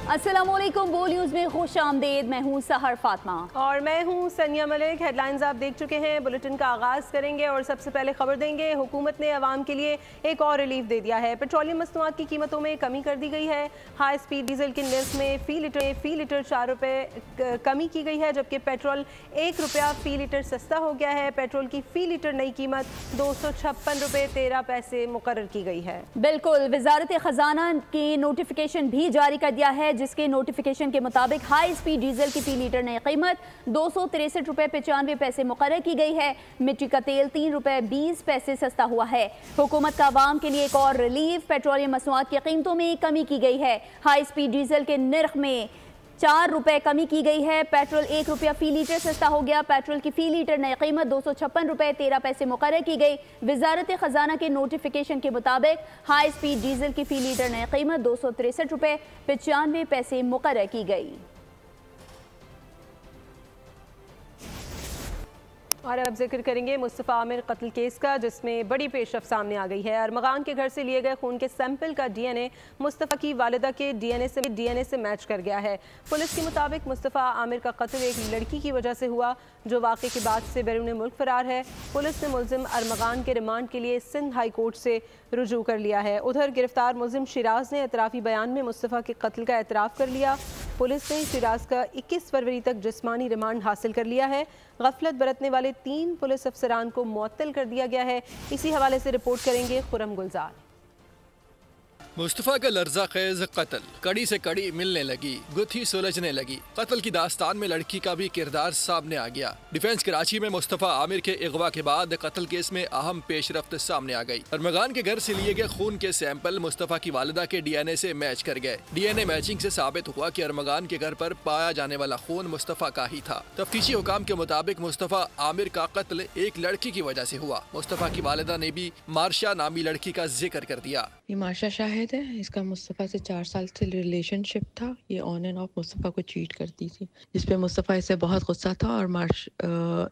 अस्सलामुअलैकुम, बोल न्यूज़ में खुश आमदेद। मैं हूँ सहर फातिमा और मैं हूँ सनिया मलिक। हेडलाइंस आप देख चुके हैं। बुलेटिन का आगाज़ करेंगे और सबसे पहले खबर देंगे, हुकूमत ने अवाम के लिए एक और रिलीफ दे दिया है। पेट्रोलियम मसनूआत की कीमतों में कमी कर दी गई है। हाई स्पीड डीजल के निर्ख में फ़ी लीटर 4 रुपये कमी की गई है, जबकि पेट्रोल 1 रुपया फ़ी लीटर सस्ता हो गया है। पेट्रोल की फ़ी लीटर नई कीमत 256 रुपये 13 पैसे मुकर्रर की गई है। बिल्कुल, वजारत खजाना की नोटिफिकेशन भी जारी कर दिया है, जिसके नोटिफिकेशन के मुताबिक हाई स्पीड डीजल की फ़ी लीटर नई कीमत 263 रुपये 95 पैसे मुकर्रर की गई है। मिट्टी का तेल 3 रुपये 20 पैसे सस्ता हुआ है। हुकूमत का आवाम के लिए एक और रिलीफ, पेट्रोलियम मसनूआत की कीमतों में कमी की गई है। हाई स्पीड डीजल के निर्ख में 4 रुपये कमी की गई है। पेट्रोल 1 रुपया फ़ी लीटर सस्ता हो गया। पेट्रोल की फ़ी लीटर नई कीमत 256 रुपये 13 पैसे मुकर्रर की गई। वजारत खजाना के नोटिफिकेशन के मुताबिक हाई स्पीड डीजल की फ़ी लीटर नई कीमत 263 रुपये 95 पैसे मुकर्रर की गई। और अब जिक्र करेंगे मुस्तफ़ा आमिर कत्ल केस का, जिसमें बड़ी पेशरफ सामने आ गई है। अरमगान के घर से लिए गए खून के सैंपल का डीएनए मुस्तफ़ा की वालिदा के डीएनए से मैच कर गया है। पुलिस के मुताबिक मुस्तफ़ा आमिर का कत्ल एक लड़की की वजह से हुआ, जो वाक़े के बाद से बैरून मुल्क फरार है। पुलिस ने मुलजिम अरमगान के रिमांड के लिए सिंध हाई कोर्ट से रुजू कर लिया है। उधर गिरफ्तार मुलजिम शिराज ने एतराफ़ी बयान में मुस्तफ़ा के कत्ल का एतराफ़ कर लिया। पुलिस ने शिराज का 21 फरवरी तक जिस्मानी रिमांड हासिल कर लिया है। गफलत बरतने वाले 3 पुलिस अफसरान को मुअत्तल कर दिया गया है। इसी हवाले से रिपोर्ट करेंगे खुरम गुलजार। मुस्तफ़ा का लर्जा खेज कत्ल, कड़ी से कड़ी मिलने लगी, गुत्थी सुलझने लगी। कत्ल की दास्तान में लड़की का भी किरदार सामने आ गया। डिफेंस कराची में मुस्तफ़ा आमिर के अगवा के बाद कत्ल केस में अहम पेशरफ्त सामने आ गई। अरमगान के घर से लिए गए खून के सैंपल मुस्तफ़ा की वालिदा के डीएनए से मैच कर गए। डीएनए मैचिंग से साबित हुआ कि अरमगान के घर पर पाया जाने वाला खून मुस्तफ़ा का ही था। तफ्तीशी हुकाम के मुताबिक मुस्तफ़ा आमिर का कत्ल एक लड़की की वजह से हुआ। मुस्तफ़ा की वालिदा ने भी मार्शा नामी लड़की का जिक्र कर दिया। ये मार्शा शाहिद है, इसका मुस्तफ़ा से 4 साल से रिलेशनशिप था। ये ऑन एंड ऑफ मुस्तफ़ा को चीट करती थी, जिस पे मुस्तफ़ा इससे बहुत गुस्सा था और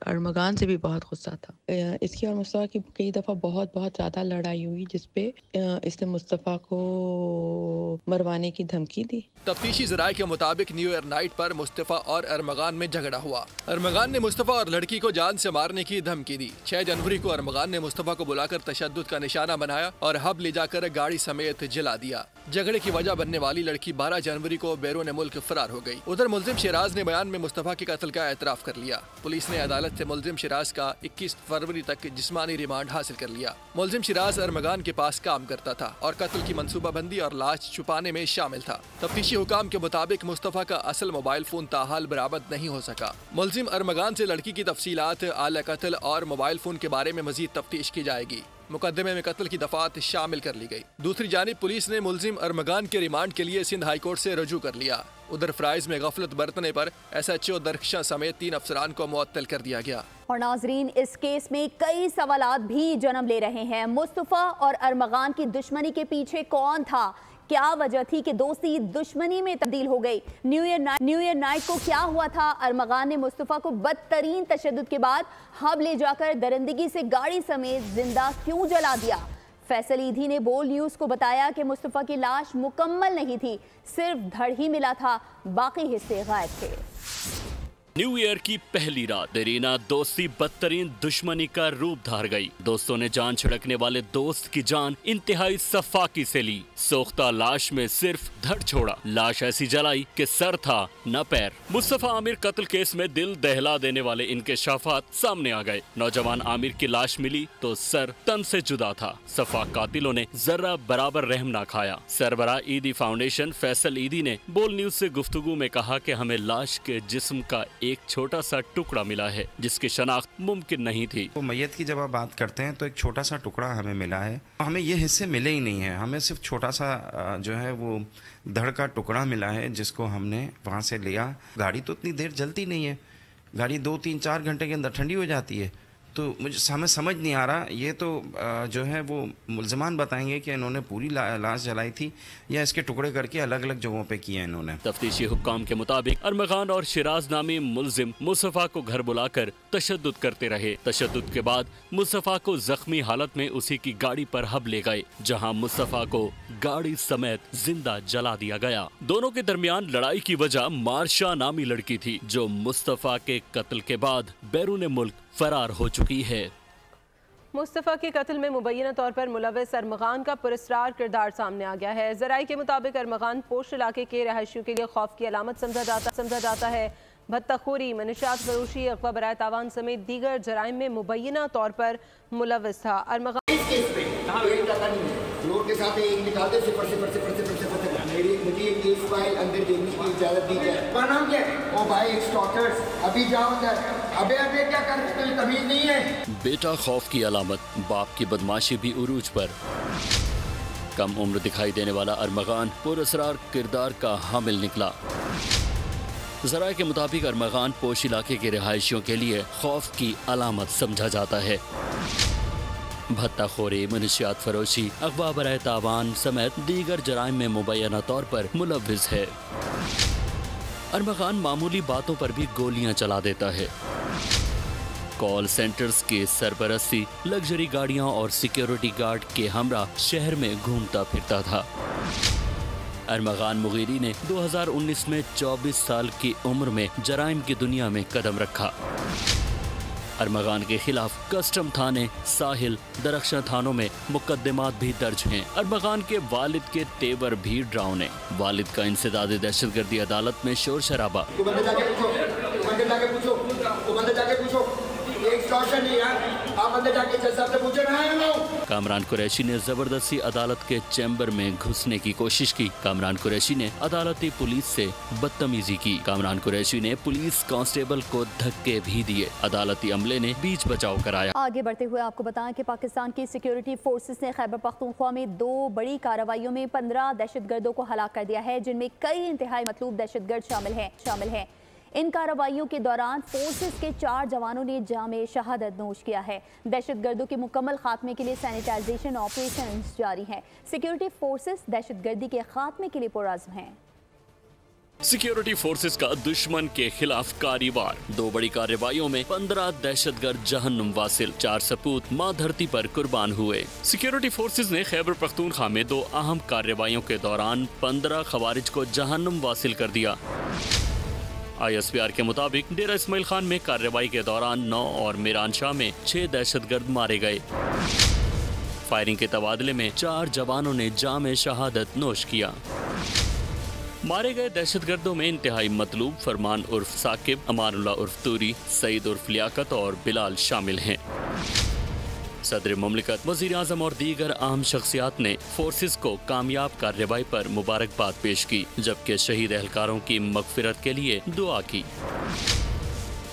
अरमगान से भी बहुत गुस्सा था। इसकी और मुस्तफ़ा की कई दफ़ा बहुत ज़्यादा लड़ाई हुई, जिस पे इसने मुस्तफ़ा को मरवाने की धमकी दी। तफ्तीशी ज़राए के मुताबिक न्यू ईयर नाइट पर मुस्तफ़ा और अरमगान में झगड़ा हुआ। अरमगान ने मुस्तफ़ा और लड़की को जान से मारने की धमकी दी। 6 जनवरी को अरमगान ने मुस्तफ़ा को बुलाकर तशद्दुद का निशाना बनाया और हब ले जाकर गाड़ी समेत जला दिया। झगड़े की वजह बनने वाली लड़की 12 जनवरी को बैरून मुल्क फरार हो गई। उधर मुलजिम शिराज ने बयान में मुस्तफ़ा के कत्ल का एतराफ़ कर लिया। पुलिस ने अदालत से मुलजिम शिराज का 21 फरवरी तक जिस्मानी रिमांड हासिल कर लिया। मुलजिम शिराज अरमगान के पास काम करता था और कत्ल की मंसूबाबंदी और लाश छुपाने में शामिल था। तफ्तीशी हुकाम के मुताबिक मुस्तफ़ा का असल मोबाइल फोन ताहाल बरामद नहीं हो सका। मुलजिम अरमगान से लड़की की तफसीलात, आला कत्ल और मोबाइल फोन के बारे में मजीद तफ्तीश की जाएगी। मुकदमे में कत्ल की दफात शामिल कर ली गई। दूसरी जानिब पुलिस ने मुलजिम अरमगान के रिमांड के लिए सिंध हाई कोर्ट से रुजू कर लिया। उधर फ्राइज में गफलत बरतने पर SHO दरख्शां समेत 3 अफसरान को मुअत्तल कर दिया गया। और नाजरीन, इस केस में कई सवालात भी जन्म ले रहे हैं। मुस्तफ़ा और अरमगान की दुश्मनी के पीछे कौन था? क्या वजह थी कि दोस्ती दुश्मनी में तब्दील हो गई? न्यू ईयर नाइट को क्या हुआ था? अरमगान ने मुस्तफ़ा को बदतरीन तशद्दुद के बाद हब ले जाकर दरिंदगी से गाड़ी समेत जिंदा क्यों जला दिया? फैसल ईदी ने बोल न्यूज़ को बताया कि मुस्तफ़ा की लाश मुकम्मल नहीं थी, सिर्फ धड़ ही मिला था, बाकी हिस्से गायब थे। न्यू ईयर की पहली रात देरीना दोस्ती बदतरीन दुश्मनी का रूप धार गई। दोस्तों ने जान छिड़कने वाले दोस्त की जान इंतहाई सफाकी से ली। सोख्ता लाश में सिर्फ धड़ छोड़ा। लाश ऐसी जलाई कि सर था न पैर। मुस्तफ़ा आमिर कत्ल केस में दिल दहला देने वाले इंकशाफात सामने आ गए। नौजवान आमिर की लाश मिली तो सर तन से जुदा था। सफा कातिलों ने जरा बराबर रहम ना खाया। सरबराह ईदी फाउंडेशन फैसल ईदी ने बोल न्यूज से गुफ्तगू में कहा कि हमें लाश के जिस्म का एक छोटा सा टुकड़ा मिला है, जिसकी शनाख्त मुमकिन नहीं थी। तो मैयत की जब आप बात करते हैं तो एक छोटा सा टुकड़ा हमें मिला है। हमें ये हिस्से मिले ही नहीं है, हमें सिर्फ छोटा सा जो है वो धड़ का टुकड़ा मिला है, जिसको हमने वहाँ से लिया। गाड़ी तो इतनी देर जलती नहीं है, गाड़ी 2, 3, 4 घंटे के अंदर ठंडी हो जाती है। तो मुझे हमें समझ नहीं आ रहा, ये तो जो है वो मुल्ज़िमान बताएंगे कि इन्होंने पूरी लाश जलाई थी या इसके टुकड़े करके अलग अलग जगहों पे किए इन्होंने। तफ्तीशी हुक्काम के मुताबिक अरमगान और शिराज नामी मुल्जिम मुस्तफ़ा को घर बुलाकर तशद्दुद करते रहे। तशद्दुद के बाद मुस्तफ़ा को जख्मी हालत में उसी की गाड़ी पर हब ले गए, जहां मुस्तफ़ा को गाड़ी समेत जिंदा जला दिया गया। दोनों के दरमियान लड़ाई की वजह मार्शा नामी लड़की थी, जो मुस्तफ़ा के कत्ल के बाद बैरून मुल्क फरार हो चुकी है। मुस्तफ़ा के कत्ल में मुबैना तौर पर मुलव्विस अरमगान का पुरस्रार किरदार सामने आ गया है। ज़राई के मुताबिक अरमगान पोश इलाके के रहायशियों के लिए खौफ की अलामत समझा जाता है। भत्ताखोरी, मनशियात फरोशी, अगवा बराए तावान समेत दीगर जराइम में मुबैना तौर पर मुलव्विस था। अरमगान नोट के साथ एक निकालते सिफर मुझे ये केस फाइल अंदर देखने की इजाजत दी जाए। क्या नाम क्या है? ओ भाई एक स्टॉकर्स, अभी जाओ अंदर। अबे क्या कर रहे हो? तमीज नहीं है। बेटा खौफ की अलामत, बाप की बदमाशी भी उरूज पर। कम उम्र दिखाई देने वाला अरमगान पुरअसरार किरदार का हामिल निकला। ज़राए के मुताबिक अरमगान पोश इलाके के रिहायशियों के लिए खौफ की अलामत समझा जाता है। भत्ताखोरी, मनशियात फरोशी, अगवा बराए तावान समेत दीगर जराइम में मुबैना तौर पर मुलव्विस है। अरमगान मामूली बातों पर भी गोलियां चला देता है। कॉल सेंटर्स की सरपरस्ती, लग्जरी गाड़ियां और सिक्योरिटी गार्ड के हमरा शहर में घूमता फिरता था। अरमगान मुगीरी ने 2019 में 24 साल की उम्र में जराइम की दुनिया में कदम रखा। अरमगान के खिलाफ कस्टम थाने, साहिल, दरख्शां थानों में मुकदमात भी दर्ज हैं। अरमगान के वालिद के तेवर भी डरावने। वालिद का इंसदाद दहशतगर्दी अदालत में शोर शराबा। कामरान कुरैशी ने जबरदस्ती अदालत के चैम्बर में घुसने की कोशिश की। कामरान कुरैशी ने अदालती पुलिस से बदतमीजी की। कामरान कुरैशी ने पुलिस कांस्टेबल को धक्के भी दिए। अदालती अमले ने बीच बचाव कराया। आगे बढ़ते हुए आपको बताएं कि पाकिस्तान की सिक्योरिटी फोर्सेस ने खैबर पख्तूनख्वा में 2 बड़ी कार्रवाइयों में 15 दहशतगर्दों को हलाक कर दिया है, जिनमें कई इंतहाई मतलूब दहशतगर्द शामिल हैं। इन कार्रवाइयों के दौरान फोर्सेस के 4 जवानों ने जामे शहादत नोश किया है। दहशतगर्दों के मुकम्मल खात्मे के लिए सैनिटाइजेशन ऑपरेशन जारी हैं। सिक्योरिटी फोर्सेस दहशतगर्दी के खात्मे के लिए पुरअज़्म हैं। सिक्योरिटी फोर्सेस का दुश्मन के खिलाफ कारवार। 2 बड़ी कार्रवाइयों में 15 दहशतगर्द जहन्नुम वासिल, 4 सपूत मां धरती पर कुर्बान हुए। सिक्योरिटी फोर्सेस ने खैबर पख्तूनख्वा में 2 अहम कार्रवाइयों के दौरान 15 खवारिज को जहन्नुम वासिल कर दिया। ISPR के मुताबिक डेरा इस्माइल खान में कार्रवाई के दौरान 9 और मीरान शाह में 6 दहशतगर्द मारे गए। फायरिंग के तबादले में 4 जवानों ने जामे शहादत नोश किया। मारे गए दहशतगर्दों में इंतहाई मतलूब फरमान उर्फ साकिब, अमानुल्लाह उर्फ तूरी, सईद उर्फ लियाकत और बिलाल शामिल हैं। सदर मुमलिकत, वज़ीर आज़म और दीगर अहम शख्सियात ने फोर्सेस को कामयाब कार्रवाई पर मुबारकबाद पेश की, जबकि शहीद एहलकारों की मगफिरत के लिए दुआ की।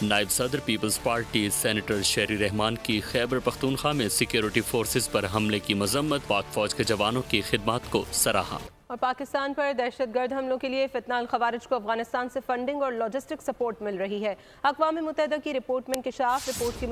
नायब सदर पीपल्स पार्टी सेनेटर शेरी रहमान की खैबर पख्तूनख्वा में सिक्योरिटी फोर्सेस पर हमले की मजम्मत, पाक फौज के जवानों की खिदमत को सराहा। और पाकिस्तान पर दहशतगर्द हमलों के लिए फितना अल खवारिज को अफगानिस्तान से फंडिंग और लॉजिस्टिक सपोर्ट मिल रही है। अक़वाम मुत्तहिदा की रिपोर्ट में इंकशाफ रिपोर्ट के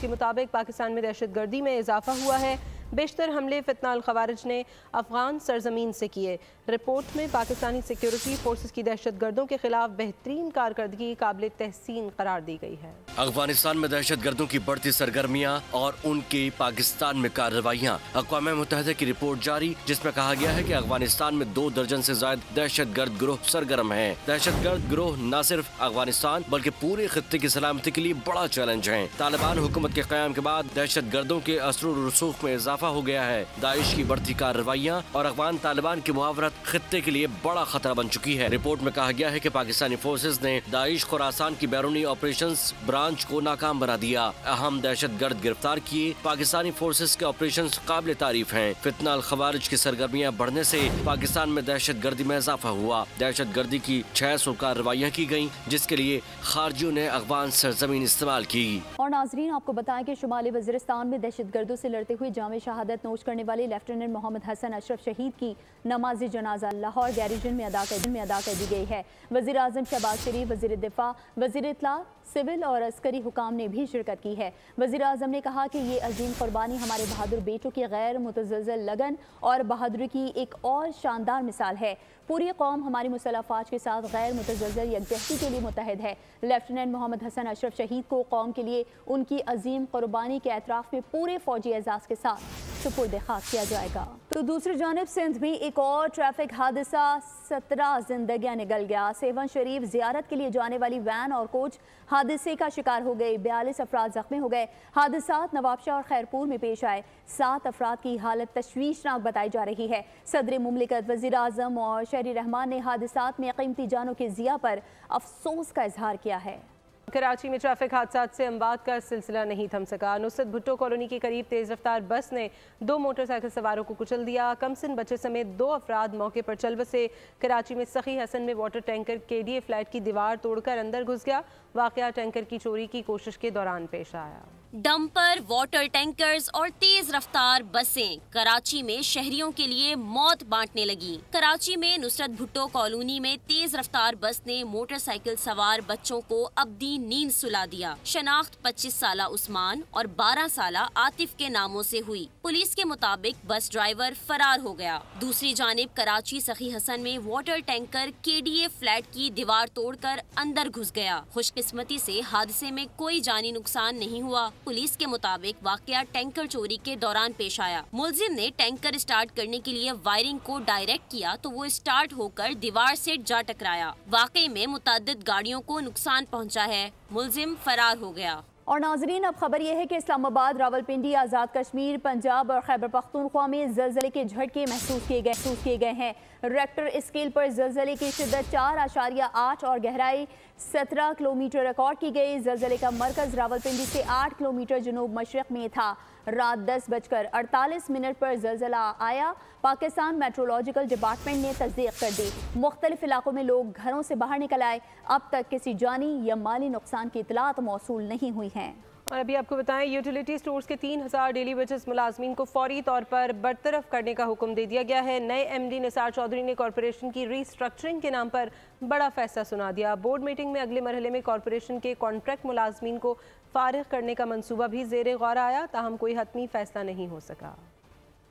मुताबिक पाकिस्तान में दहशतगर्दी में इजाफा हुआ है। बेशतर हमले फितना अल खवारिज ने अफगान सरजमीन से किए। रिपोर्ट में पाकिस्तानी सिक्योरिटी फोर्सेस की दहशतगर्दों के खिलाफ बेहतरीन कारकर्दगी काबिल तहसीन करार दी गई है। अफगानिस्तान में दहशतगर्दों की बढ़ती सरगर्मियाँ और उनकी पाकिस्तान में कार्रवाइयाँ। अक़वाम मुत्तहिदा की रिपोर्ट जारी, जिसमें कहा गया है कि अफगानिस्तान में 2 दर्जन से ज्यादा दहशतगर्द गिरोह सरगर्म हैं। दहशतगर्द गिरोह न सिर्फ अफगानिस्तान बल्कि पूरे खित्ते की सलामती के लिए बड़ा चैलेंज है। तालिबान हुकूमत के क़याम के बाद दहशतगर्दों के असर और रसूख में इजाफा हो गया है। दाइश की बढ़ती कार्रवाइयाँ और अफगान तालिबान की मुहावरत खित्ते के लिए बड़ा खतरा बन चुकी है। रिपोर्ट में कहा गया है कि पाकिस्तानी फोर्सेस ने दाइश खुरासान की बैरूनी ऑपरेशंस ब्रांच को नाकाम बना दिया। अहम दहशतगर्द गिरफ्तार किए। पाकिस्तानी फोर्सेस के ऑपरेशंस काबिल तारीफ हैं। फितना अल खवारिज की सरगर्मियाँ बढ़ने से पाकिस्तान में दहशतगर्दी में इजाफा हुआ। दहशतगर्दी की 600 कार्रवाइयाँ की गयी, जिसके लिए खारजियों ने अफगान सरजमीन इस्तेमाल की। और नाजरीन, आपको बताएं कि शुमाली वजीरिस्तान में दहशतगर्दों से लड़ते हुए जामे शहादत नोश करने वाले लेफ्टिनेंट मोहम्मद हसन अशरफ शहीद की नमाज जनाजा लाहौर गैरिजन में अदा कर दी गई है। वज़ीर आज़म शहबाज शरीफ, वज़ीर दिफा, वज़ीर इत्तला, सिविल और अस्करी हुकाम ने भी शिरकत की है। वज़ीर आज़म ने कहा कि ये अजीम कुर्बानी हमारे बहादुर बेटों की गैर मुतज़लज़ल लगन और बहादुरी की एक और शानदार मिसाल है। पूरी कौम हमारी मुसल्लह फ़ौज के साथ गैर मुतज़लज़ल यकजहती के लिए मुतहद है। लेफ्टिनेंट मोहम्मद हसन अशरफ शहीद को कौम के लिए उनकी अजीम कुर्बानी के एतराफ़ में पूरे फ़ौजी एजाज़ के साथ सुपुर्द खाक किया जाएगा। तो दूसरी जानिब सिंध में एक और ट्रैफिक हादसा, 17 जिंदगियां निकल गया। सेवन शरीफ जियारत के लिए जाने वाली वैन और कोच हादसे का शिकार हो गए। 42 अफराद जख्मी हो गए। हादसात नवाबशाह और खैरपुर में पेश आए। 7 अफराद की हालत तशवीशनाक बताई जा रही है। सदर मुमलिकत, वज़ीर आज़म और शहरी रहमान ने हादसात में कीमती जानों के ज़िया पर अफसोस का इजहार किया है। कराची में ट्रैफिक हादसात से अमवात का सिलसिला नहीं थम सका। नुसरत भुट्टो कॉलोनी के करीब तेज रफ्तार बस ने 2 मोटरसाइकिल सवारों को कुचल दिया। कमसिन बच्चे समेत 2 अफराद मौके पर चल बसे। कराची में सखी हसन में वाटर टैंकर KDA फ्लैट की दीवार तोड़कर अंदर घुस गया। वाकया टैंकर की चोरी की कोशिश के दौरान पेश आया। डंपर, वाटर टैंकर्स और तेज रफ्तार बसें कराची में शहरियों के लिए मौत बांटने लगी। कराची में नुसरत भुट्टो कॉलोनी में तेज रफ्तार बस ने मोटरसाइकिल सवार बच्चों को अब्दी नींद सुला दिया। शनाख्त 25 साला उस्मान और 12 साला आतिफ के नामों से हुई। पुलिस के मुताबिक बस ड्राइवर फरार हो गया। दूसरी जानिब कराची सखी हसन में वाटर टैंकर KDA फ्लैट की दीवार तोड़कर अंदर घुस गया। खुशकिस्मती से हादसे में कोई जानी नुकसान नहीं हुआ। पुलिस के मुताबिक वाकया टैंकर चोरी के दौरान पेश आया। मुलजिम ने टैंकर स्टार्ट करने के लिए वायरिंग को डायरेक्ट किया तो वो स्टार्ट होकर दीवार से जा टकराया। वाकई में मुतअद्दिद गाड़ियों को नुकसान पहुंचा है। मुलजिम फरार हो गया। और नाजरीन, अब खबर यह है कि इस्लामाबाद, रावलपिंडी, आज़ाद कश्मीर, पंजाब और खैबर पख्तूनख्वा में ज़लज़ले के झटके महसूस किए गए हैं। रेक्टर स्केल पर ज़लज़ले की शिद्दत 4.8 और गहराई 17 किलोमीटर रिकॉर्ड की गई। ज़लज़ले का मरकज़ रावलपिंडी से 8 किलोमीटर जनूब मशरक़ में था। रात 10:48 पर ज़लज़ला आया। पाकिस्तान मेट्रोलॉजिकल डिपार्टमेंट ने तस्दीक कर दी। मुख्तलिफ इलाकों में लोग घरों से बाहर निकल आए। अब तक किसी जानी या माली नुकसान की इतलात मौसूल नहीं हुई हैं। और अभी आपको बताएं, यूटिलिटी स्टोर्स के 3000 डेली वेजेस मुलाजमीन को फौरी तौर पर बरतरफ करने का हुक्म दे दिया गया है। नए MD निसार चौधरी ने कॉरपोरेशन की रीस्ट्रक्चरिंग के नाम पर बड़ा फैसला सुना दिया। बोर्ड मीटिंग में अगले मरहले में कॉरपोरेशन के कॉन्ट्रैक्ट मुलाजमीन को फारिग करने का मंसूबा भी ज़ेरे गौर आया, ताहम कोई हतमी फैसला नहीं हो सका।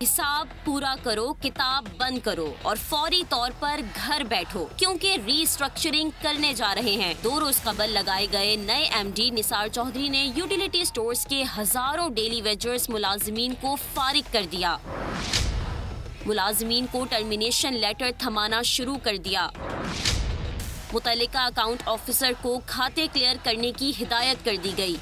हिसाब पूरा करो, किताब बंद करो और फौरी तौर पर घर बैठो, क्योंकि रीस्ट्रक्चरिंग करने जा रहे हैं। 2 रोज कबल लगाए गए नए MD निसार चौधरी ने यूटिलिटी स्टोर्स के हजारों डेली वेजर्स मुलाजमीन को फारिग कर दिया। मुलाजमीन को टर्मिनेशन लेटर थमाना शुरू कर दिया। मुतल्लिका अकाउंट ऑफिसर को खाते क्लियर करने की हिदायत कर दी गई।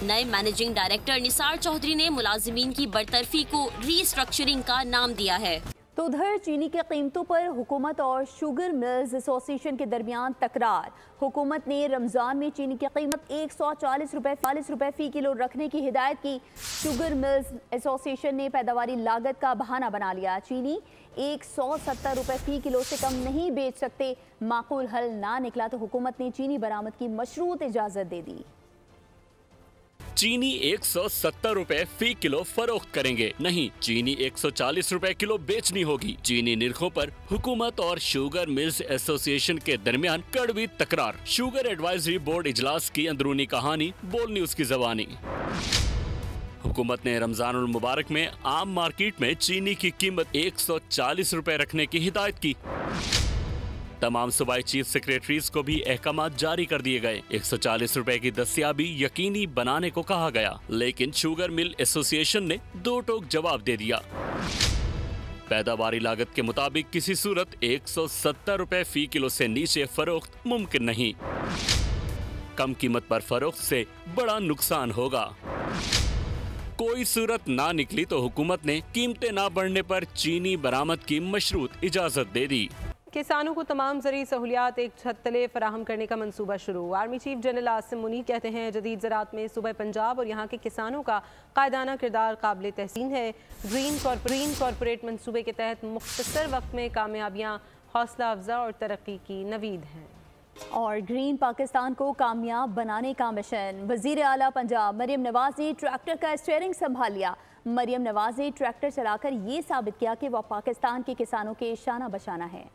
नए मैनेजिंग डायरेक्टर निसार चौधरी ने मुलाजिमीन की बरतरफी को रीस्ट्रक्चरिंग का नाम दिया है। तो उधर चीनी की कीमतों पर हुकूमत और शुगर मिल्स एसोसिएशन के दरमियान तकरार। हुकूमत ने रमज़ान में चीनी की कीमत 140 रुपए फ़ी किलो रखने की हिदायत की। शुगर मिल्स एसोसिएशन ने पैदावारी लागत का बहाना बना लिया। चीनी 170 रुपए फ़ी किलो से कम नहीं बेच सकते। माकूल हल ना निकला तो हुकूमत ने चीनी बरामद की मशरूत इजाज़त दे दी। चीनी 170 रुपए फी किलो फरोख्त करेंगे, नहीं, चीनी 140 रुपए किलो बेचनी होगी। चीनी निरखों पर हुकूमत और शुगर मिल्स एसोसिएशन के दरमियान कड़वी तकरार। शुगर एडवाइजरी बोर्ड इजलास की अंदरूनी कहानी बोल न्यूज की ज़बानी। हुकूमत ने रमजानुल मुबारक में आम मार्केट में चीनी की कीमत 140 रुपए रखने की हिदायत की। तमाम सूबाई चीफ सेक्रेटरीज को भी अहकामात जारी कर दिए गए। 140 रुपए की दस्तयाबी यकीनी बनाने को कहा गया, लेकिन शुगर मिल एसोसिएशन ने 2 टोक जवाब दे दिया। पैदावारी लागत के मुताबिक किसी सूरत 170 रुपए फी किलो से नीचे फरोख्त मुमकिन नहीं। कम कीमत पर फरोख्त से बड़ा नुकसान होगा। कोई सूरत ना निकली तो हुकूमत ने कीमतें ना बढ़ने पर चीनी बरामद की मशरूत इजाजत दे दी। किसानों को तमाम ज़रूरी सहूलियात एक छत तले फराहम करने का मंसूबा शुरू। Army chief general Asim Munir कहते हैं, जदीद ज़राअत में सूबा पंजाब और यहाँ के किसानों का कायदाना किरदार काबिल तहसीन है। ग्रीन कॉरपोरेट मंसूबे के तहत मुख्तसर वक्त में कामयाबियाँ हौसला अफजा और तरक्की की नवीद हैं। और ग्रीन पाकिस्तान को कामयाब बनाने का मिशन। वजीर आला पंजाब मरियम नवाज ने ट्रैक्टर का स्टीयरिंग संभाल लिया। मरियम नवाज ने ट्रैक्टर चलाकर ये साबित किया कि वह पाकिस्तान के किसानों के शाना बशाना है।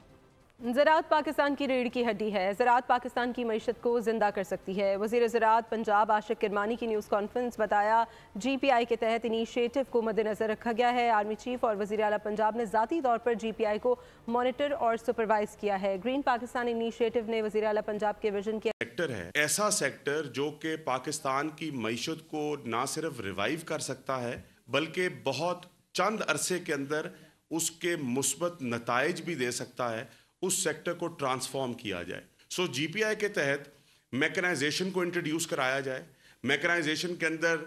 ज़राअत पाकिस्तान की रीढ़ की हड्डी है। ज़राअत पाकिस्तान की मईशत को जिंदा कर सकती है। वज़ीर ज़राअत पंजाब आशिक किरमानी की न्यूज़ कॉन्फ्रेंस बताया, GPI के तहत इनिशिएटिव को मद्देनजर रखा गया है। आर्मी चीफ और वज़ीर आला पंजाब ने ज़ाती तौर पर GPI को मॉनिटर और सुपरवाइज किया है। ग्रीन पाकिस्तान इनिशिएटिव ने वज़ीर आला पंजाब के विजन के सेक्टर है, ऐसा सेक्टर जो कि पाकिस्तान की मईशत को ना सिर्फ रिवाइव कर सकता है बल्कि बहुत चंद अरसे के अंदर उसके मुस्बत नताइज भी दे सकता है। उस सेक्टर को ट्रांसफॉर्म किया जाए। सो GPI के तहत मैकेनाइजेशन को इंट्रोड्यूस कराया जाए। मैकेनाइजेशन के अंदर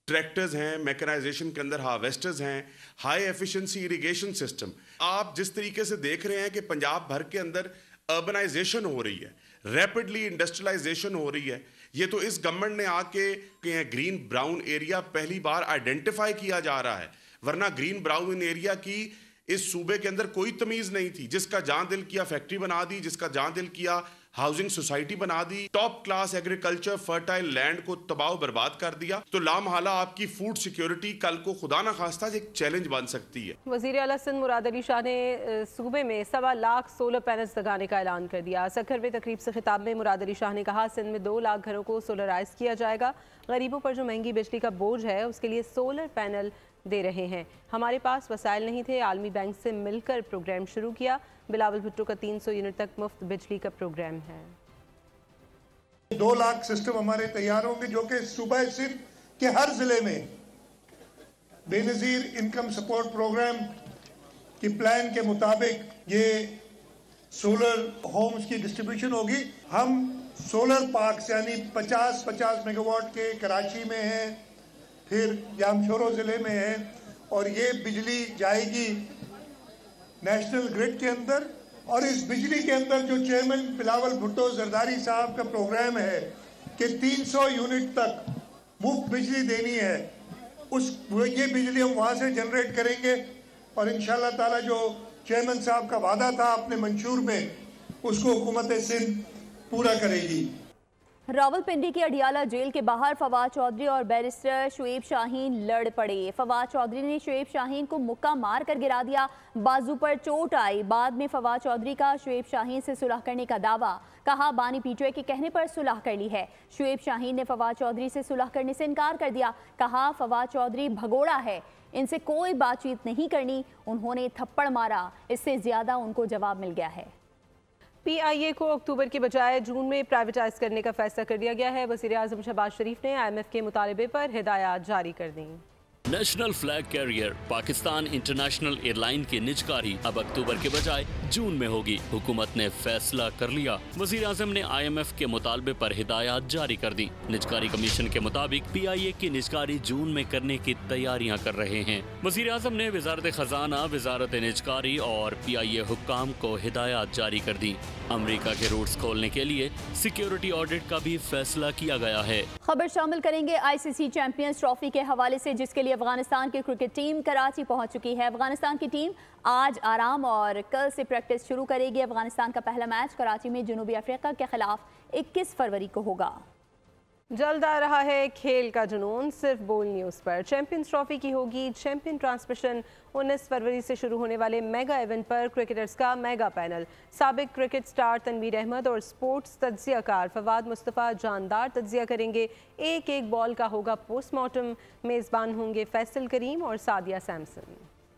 ट्रैक्टर्स हैं, मैकेनाइजेशन के अंदर हार्वेस्टर्स हैं, हाई एफिशिएंसी इरिगेशन सिस्टम। आप जिस तरीके से देख रहे हैं कि पंजाब भर के अंदर अर्बनाइजेशन हो रही है, रैपिडली इंडस्ट्रियलाइजेशन हो रही है, ये तो इस गवर्नमेंट ने आके ग्रीन ब्राउन एरिया पहली बार आइडेंटिफाई किया जा रहा है, वरना ग्रीन ब्राउन एरिया की इस सूबे के अंदर कोई तमीज नहीं थी। जिसका जहां दिल किया फैक्ट्री बना दी, जिसका जहां दिल किया हाउसिंग सोसाइटी बना दी, top class agriculture fertile land को तबाह बर्बाद कर दिया। तो लामहाला आपकी फूड सिक्योरिटी कल को खुदा ना खास्ता एक चैलेंज बन सकती है। वज़ीर आला सिंध मुराद अली शाह ने सूबे में 1.25 लाख सोलर पैनल्स लगाने का ऐलान कर दिया। सखर में तकरीब से खिताब में मुराद अली शाह ने कहा, सिंध में 2 लाख घरों को सोलराइज किया जाएगा। गरीबों पर जो महंगी बिजली का बोझ है उसके लिए सोलर पैनल दे रहे हैं। हमारे पास वसाइल नहीं थे, आलमी बैंक से मिलकर प्रोग्राम शुरू किया। बिलावल भुट्टो का 300 यूनिट तक मुफ्त बिजली का प्रोग्राम है। 2 लाख सिस्टम हमारे तैयार होंगे जो कि सूबा सिंध के हर जिले में बेनजीर इनकम सपोर्ट प्रोग्राम की प्लान के मुताबिक ये सोलर होम्स की डिस्ट्रीब्यूशन होगी। हम सोलर पार्क यानी 50 मेगावाट के कराची में हैं, फिर जामशोरो ज़िले में है, और ये बिजली जाएगी नेशनल ग्रिड के अंदर। और इस बिजली के अंदर जो चेयरमैन बिलावल भुट्टो जरदारी साहब का प्रोग्राम है कि 300 यूनिट तक मुफ्त बिजली देनी है, ये बिजली हम वहाँ से जनरेट करेंगे और इंशाल्लाह ताला जो चेयरमैन साहब का वादा था अपने मंशूर में, उसको हुकूमत सिंध पूरा करेगी। रावलपिंडी की अडियाला जेल के बाहर फवाद चौधरी और बैरिस्टर शुएब शाहीन लड़ पड़े। फवाद चौधरी ने शुएब शाहीन को मुक्का मार कर गिरा दिया, बाजू पर चोट आई। बाद में फवाद चौधरी का शुएब शाहीन से सुलह करने का दावा, कहा बानी PTI के कहने पर सुलह कर ली है। शुएब शाहीन ने फवाद चौधरी से सुलह करने से इनकार कर दिया, कहा फवाद चौधरी भगोड़ा है, इनसे कोई बातचीत नहीं करनी। उन्होंने थप्पड़ मारा, इससे ज्यादा उनको जवाब मिल गया है। PIA को अक्टूबर के बजाय जून में प्राइवेटाइज करने का फैसला कर दिया गया है। वज़ीर आज़म शहबाज शरीफ ने IMF के मुतालबे पर हिदायत जारी कर दी। National flag carrier Pakistan international airline की निजकारी अब अक्टूबर के बजाय जून में होगी। हुकूमत ने फैसला कर लिया। वज़ीर आज़म ने IMF के मुतालबे पर हिदायत जारी कर दी। निजकारी कमीशन के मुताबिक PIA की निजकारी जून में करने की तैयारियां कर रहे हैं। वज़ीर आज़म ने वज़ारत खजाना, वज़ारत निजकारी और PIA हुक्काम को हिदायत जारी कर दी। अमेरिका के रूट्स खोलने के लिए सिक्योरिटी ऑडिट का भी फैसला किया गया है। खबर शामिल करेंगे ICC चैंपियंस ट्रॉफी के हवाले से, जिसके लिए अफगानिस्तान की क्रिकेट टीम कराची पहुंच चुकी है। अफगानिस्तान की टीम आज आराम और कल से प्रैक्टिस शुरू करेगी। अफगानिस्तान का पहला मैच कराची में जनूबी अफ्रीका के खिलाफ 21 फरवरी को होगा। जल्द आ रहा है खेल का जुनून सिर्फ बोल न्यूज़ पर। चैंपियंस ट्रॉफी की होगी चैंपियन ट्रांसमिशन। 19 फरवरी से शुरू होने वाले मेगा इवेंट पर क्रिकेटर्स का मेगा पैनल। साबिक क्रिकेट स्टार तनवीर अहमद और स्पोर्ट्स तज्जियाकार फवाद मुस्तफ़ा जानदार तज्जिया करेंगे। एक बॉल का होगा पोस्टमार्टम। मेज़बान होंगे फैसल करीम और सादिया सैमसन।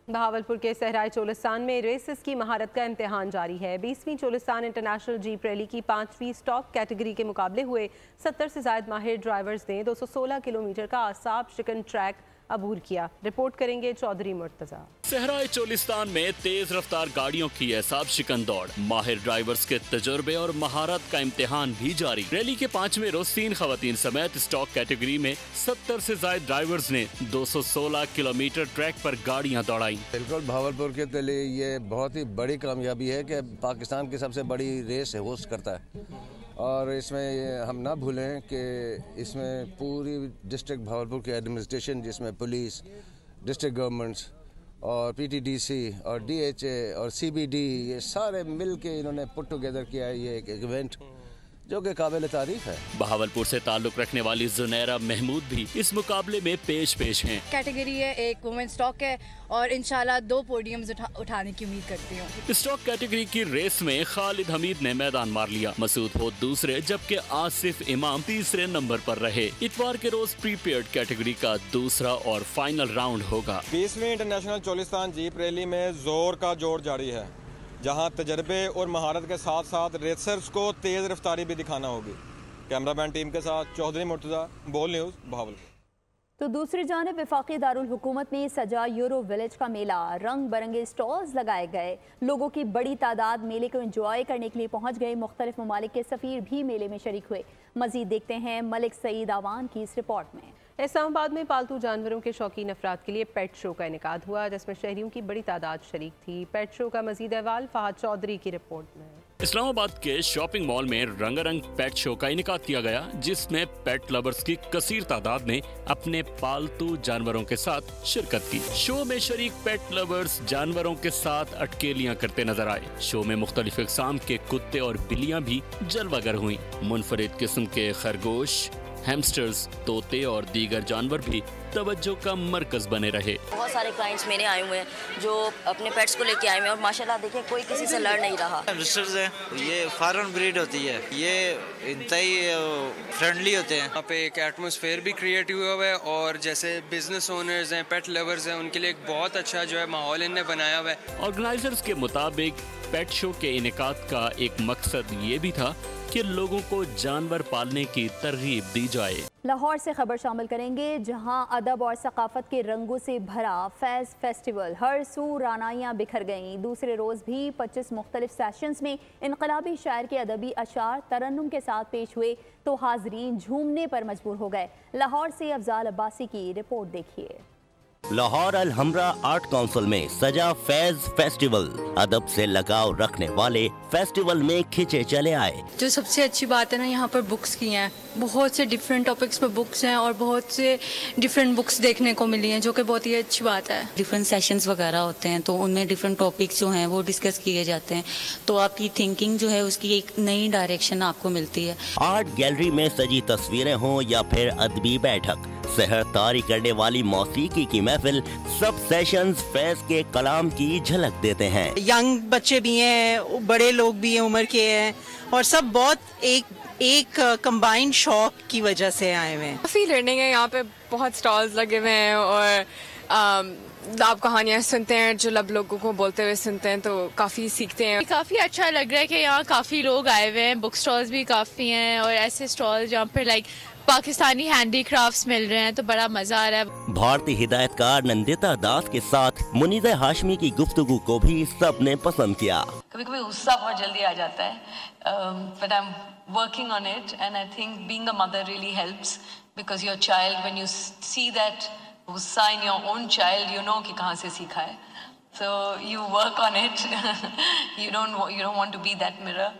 बहावलपुर के सहराई चोलिस्तान में रेसेस की महारत का इम्तिहान जारी है। 20वीं चोलिस्तान इंटरनेशनल जीप रैली की 5वीं स्टॉक कैटेगरी के मुकाबले हुए। 70 से ज़ायद माहिर ड्राइवर्स ने 216 किलोमीटर का आसाब शिकन ट्रैक अबूर किया। रिपोर्ट करेंगे चौधरी मुर्तजा। सहराई चोलिस्तान में तेज रफ्तार गाड़ियों की एसाब शिकन दौड़, माहिर ड्राइवर्स के तजुर्बे और महारत का इम्तिहान भी जारी। रैली के 5वें रोज 3 खवातीन समेत स्टॉक कैटेगरी में 70 से ज्यादा ड्राइवर्स ने 216 किलोमीटर ट्रैक पर गाड़ियां दौड़ाई। बिल्कुल, भावलपुर के लिए ये बहुत ही बड़ी कामयाबी है कि पाकिस्तान की सबसे बड़ी रेस होस्ट करता है। और इसमें हम ना भूलें कि इसमें पूरी डिस्ट्रिक्ट भावलपुर की एडमिनिस्ट्रेशन, जिसमें पुलिस, डिस्ट्रिक्ट गवर्नमेंट्स और PTDC और DHA और CBD, ये सारे मिल के इन्होंने पुट टुगेदर किया है ये एक इवेंट जो कि काबिल तारीफ है। बहावलपुर से ताल्लुक रखने वाली जुनैरा महमूद भी इस मुकाबले में पेश हैं। कैटेगरी है, एक वुमेन स्टॉक है और इंशाल्लाह 2 पोडियम्स उठाने की उम्मीद करती हूँ। स्टॉक कैटेगरी की रेस में खालिद हमीद ने मैदान मार लिया, मसूद होद दूसरे जबकि आसिफ इमाम तीसरे नंबर पर रहे। इतवार के रोज प्रीपेयर्ड कैटेगरी का दूसरा और फाइनल राउंड होगा। 20वीं इंटरनेशनल चोलिस्तान जीप रैली में जोर का जोर जारी है, जहां तजर्बे और महारत के साथ साथ रेसर्स को तेज रफ्तारी भी दिखाना होगी। कैमरामैन टीम के साथ चौधरी मुर्तजा, बोल न्यूज़, बहावलपुर। तो दूसरी जानिब वफाकी दारुल हुकूमत में सजा यूरो विलेज का मेला, रंग बिरंगे स्टॉल्स लगाए गए, लोगों की बड़ी तादाद मेले को एंजॉय करने के लिए पहुंच गए। मुख्तलिफ ममालिक के सफ़ीर भी मेले में शरीक हुए। मजीद देखते हैं मलिक सईद आवान की इस रिपोर्ट में। इस्लामाबाद में पालतू जानवरों के शौकीन अफराद के लिए पेट शो का इनेकाद हुआ, जिसमें शहरियों की बड़ी तादाद शरीक थी। पेट शो का मजीद अहवाल फहद चौधरी की रिपोर्ट में। इस्लामाबाद के शॉपिंग मॉल में रंगारंग पेट शो का इनेकाद किया गया, जिसमें पेट लवर्स की कसीर तादाद ने अपने पालतू जानवरों के साथ शिरकत की। शो में शरीक पेट लवर्स जानवरों के साथ अटकेलियां करते नजर आए। शो में मुख्तलिफ इक़साम के कुत्ते और बिल्लियां भी जलवागर हुई। मुनफरिद किस्म के खरगोश, हैमस्टर्स, तोते और दीगर जानवर भी तवज्जो का मरकज बने रहे। बहुत सारे क्लाइंट्स मेरे आए हुए हैं जो अपने पेट्स को लेके आए हुए हैं और माशाल्लाह देखिए कोई किसी से लड़ नहीं रहा। हैमस्टर्स हैं, ये फॉरेन ब्रीड होती है, ये इंतहाई फ्रेंडली होते हैं। यहाँ पे एक एटमॉस्फेयर भी क्रिएट हुआ है और जैसे बिजनेस ओनर्स हैं, पेट लवर्स हैं, उनके लिए एक बहुत अच्छा जो है माहौल इन्हें बनाया हुआ है। ऑर्गेनाइजर्स के मुताबिक पेट शो के इनेकाद का एक मकसद ये भी था कि लोगों को जानवर पालने की तरगीब दी जाए। लाहौर से खबर शामिल करेंगे, जहां अदब और सकाफत के रंगों से भरा फैज़ फेस्टिवल, हर सू रानाइयाँ बिखर गईं। दूसरे रोज भी 25 मुख्तलिफ सेशंस में इनकलाबी शायर के अदबी अशार तरन्नुम के साथ पेश हुए तो हाजरीन झूमने पर मजबूर हो गए। लाहौर से अफजाल अब्बासी की रिपोर्ट देखिए। लाहौर अल हमरा आर्ट काउंसिल में सजा फैज फेस्टिवल, अदब से लगाव रखने वाले फेस्टिवल में खिंचे चले आए। जो सबसे अच्छी बात है ना, यहाँ पर बुक्स की हैं, बहुत से डिफरेंट टॉपिक्स पर बुक्स हैं और बहुत से डिफरेंट बुक्स देखने को मिली हैं, जो कि बहुत ही अच्छी बात है। डिफरेंट सेशंस वगैरह होते हैं तो उनमें डिफरेंट टॉपिक्स जो हैं वो डिस्कस किए जाते हैं, तो आपकी थिंकिंग जो है उसकी एक नई डायरेक्शन आपको मिलती है। आर्ट गैलरी में सजी तस्वीरें हों या फिर अदबी बैठक, सहर तारी करने वाली मौसीकी की महफिल, सब सेशंस फैज के कलाम की झलक देते हैं। यंग बच्चे भी हैं, बड़े लोग भी हैं, उम्र के हैं, और सब बहुत एक कंबाइंड शौक की वजह से आए हुए हैं। काफी लर्निंग है, यहाँ पे बहुत स्टॉल्स लगे हुए हैं और आप कहानियाँ सुनते हैं जो लब लोगों को बोलते हुए सुनते हैं तो काफ़ी सीखते हैं। काफ़ी अच्छा लग रहा है कि यहाँ काफ़ी लोग आए हुए हैं, बुक स्टॉल्स भी काफ़ी हैं और ऐसे स्टॉल जहाँ पर लाइक पाकिस्तानी हैंडीक्राफ्ट्स मिल रहे हैं तो बड़ा मजा आ रहा है। भारतीय हिदायतकार नंदिता दास के साथ मुनीज़ा हाशमी की गुफ्तगू को भी सबने पसंद किया। कभी कभी गुस्सा बहुत जल्दी आ जाता है, but I'm working on it and I think being a mother really helps because your child, when you see that गुस्सा in your own child, you know कि कहाँ से सीखा है, so you work on it. you don't want to be that mirror.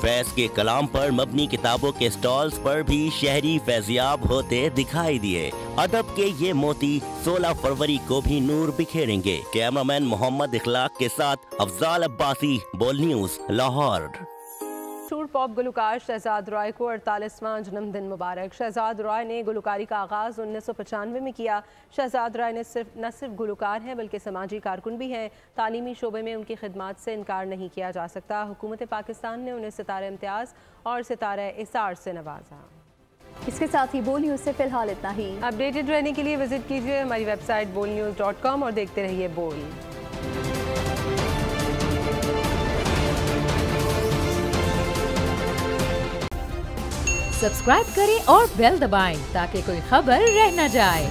Faiz के कलाम पर मबनी किताबों के स्टॉल्स पर भी शहरी फैजियाब होते दिखाई दिए। अदब के ये मोती 16 फरवरी को भी नूर बिखेरेंगे। कैमरामैन मोहम्मद इखलाक के साथ अफजाल अब्बासी, बोल न्यूज़, लाहौर। मशहूर पॉप गुलकार शहजाद रॉय को 48वां जन्मदिन मुबारक। शहजाद रॉय ने गुलकारी का आगाज़ 1995 में किया। शहजाद रॉय न सिर्फ गुलकार हैं बल्कि समाजी कारकुन भी हैं। तालीमी शोबे में उनकी खिदमात से इनकार नहीं किया जा सकता। हुकूमत पाकिस्तान ने उन्हें सितारा इम्तियाज़ और सितारा इसार से नवाजा। इसके साथ ही बोल न्यूज़ से फिलहाल इतना ही। अपडेटेड रहने के लिए विजिट कीजिए हमारी वेबसाइट bolnews.com और देखते रहिए बोल। सब्सक्राइब करें और बेल दबाएं ताकि कोई खबर रह न जाए।